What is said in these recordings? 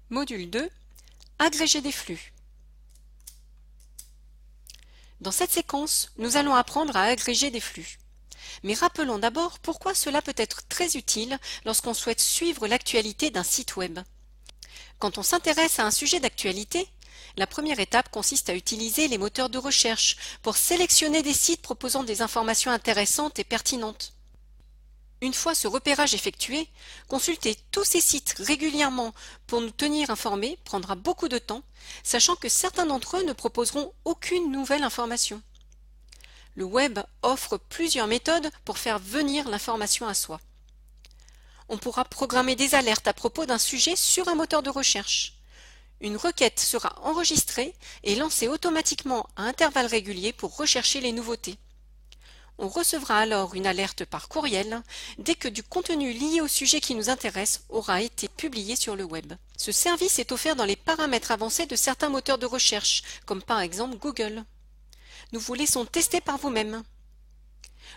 Module 2. Agréger des flux. Dans cette séquence, nous allons apprendre à agréger des flux. Mais rappelons d'abord pourquoi cela peut être très utile lorsqu'on souhaite suivre l'actualité d'un site web. Quand on s'intéresse à un sujet d'actualité, la première étape consiste à utiliser les moteurs de recherche pour sélectionner des sites proposant des informations intéressantes et pertinentes. Une fois ce repérage effectué, consulter tous ces sites régulièrement pour nous tenir informés prendra beaucoup de temps, sachant que certains d'entre eux ne proposeront aucune nouvelle information. Le web offre plusieurs méthodes pour faire venir l'information à soi. On pourra programmer des alertes à propos d'un sujet sur un moteur de recherche. Une requête sera enregistrée et lancée automatiquement à intervalles réguliers pour rechercher les nouveautés. On recevra alors une alerte par courriel dès que du contenu lié au sujet qui nous intéresse aura été publié sur le web. Ce service est offert dans les paramètres avancés de certains moteurs de recherche, comme par exemple Google. Nous vous laissons tester par vous-même.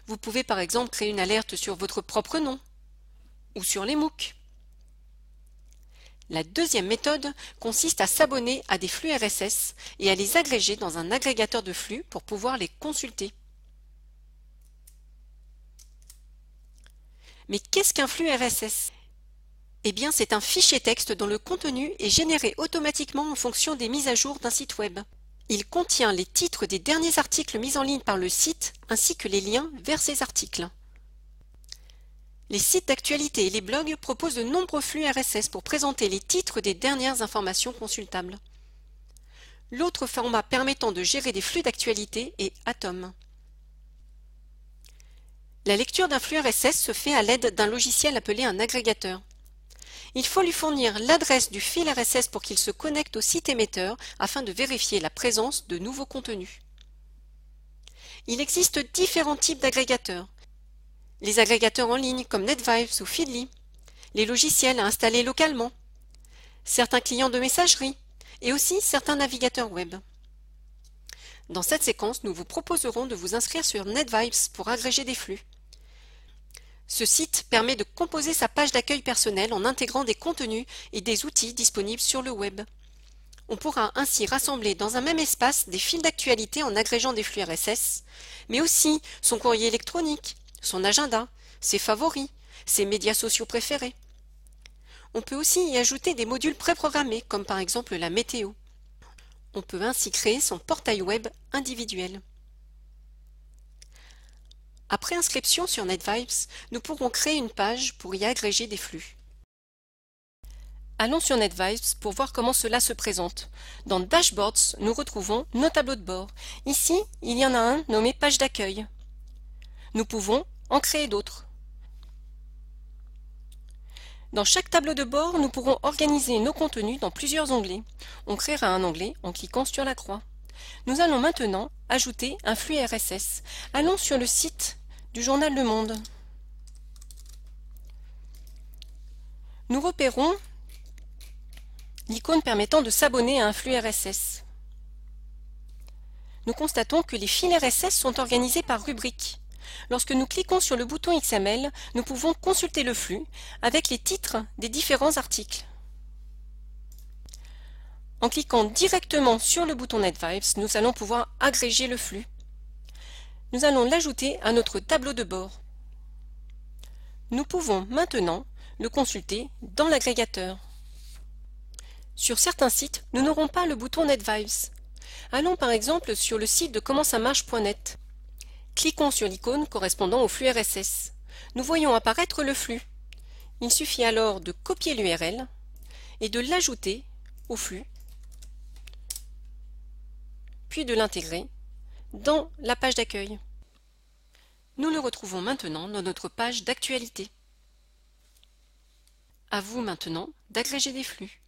Vous pouvez par exemple créer une alerte sur votre propre nom ou sur les MOOC. La deuxième méthode consiste à s'abonner à des flux RSS et à les agréger dans un agrégateur de flux pour pouvoir les consulter. Mais qu'est-ce qu'un flux RSS? Eh bien, c'est un fichier texte dont le contenu est généré automatiquement en fonction des mises à jour d'un site web. Il contient les titres des derniers articles mis en ligne par le site ainsi que les liens vers ces articles. Les sites d'actualité et les blogs proposent de nombreux flux RSS pour présenter les titres des dernières informations consultables. L'autre format permettant de gérer des flux d'actualité est Atom. La lecture d'un flux RSS se fait à l'aide d'un logiciel appelé un agrégateur. Il faut lui fournir l'adresse du fil RSS pour qu'il se connecte au site émetteur afin de vérifier la présence de nouveaux contenus. Il existe différents types d'agrégateurs. Les agrégateurs en ligne comme NetVibes ou Feedly, les logiciels à installer localement, certains clients de messagerie et aussi certains navigateurs web. Dans cette séquence, nous vous proposerons de vous inscrire sur NetVibes pour agréger des flux. Ce site permet de composer sa page d'accueil personnelle en intégrant des contenus et des outils disponibles sur le web. On pourra ainsi rassembler dans un même espace des fils d'actualité en agrégeant des flux RSS, mais aussi son courrier électronique, son agenda, ses favoris, ses médias sociaux préférés. On peut aussi y ajouter des modules préprogrammés comme par exemple la météo. On peut ainsi créer son portail web individuel. Après inscription sur NetVibes, nous pourrons créer une page pour y agréger des flux. Allons sur NetVibes pour voir comment cela se présente. Dans Dashboards, nous retrouvons nos tableaux de bord. Ici, il y en a un nommé Page d'accueil. Nous pouvons en créer d'autres. Dans chaque tableau de bord, nous pourrons organiser nos contenus dans plusieurs onglets. On créera un onglet en cliquant sur la croix. Nous allons maintenant ajouter un flux RSS. Allons sur le site du journal Le Monde. Nous repérons l'icône permettant de s'abonner à un flux RSS. Nous constatons que les fils RSS sont organisés par rubrique. Lorsque nous cliquons sur le bouton XML, nous pouvons consulter le flux avec les titres des différents articles. En cliquant directement sur le bouton NetVibes, nous allons pouvoir agréger le flux. Nous allons l'ajouter à notre tableau de bord. Nous pouvons maintenant le consulter dans l'agrégateur. Sur certains sites, nous n'aurons pas le bouton NetVibes. Allons par exemple sur le site de commentsamarche.net. Cliquons sur l'icône correspondant au flux RSS. Nous voyons apparaître le flux. Il suffit alors de copier l'URL et de l'ajouter au flux, puis de l'intégrer dans la page d'accueil. Nous le retrouvons maintenant dans notre page d'actualité. À vous maintenant d'agréger des flux.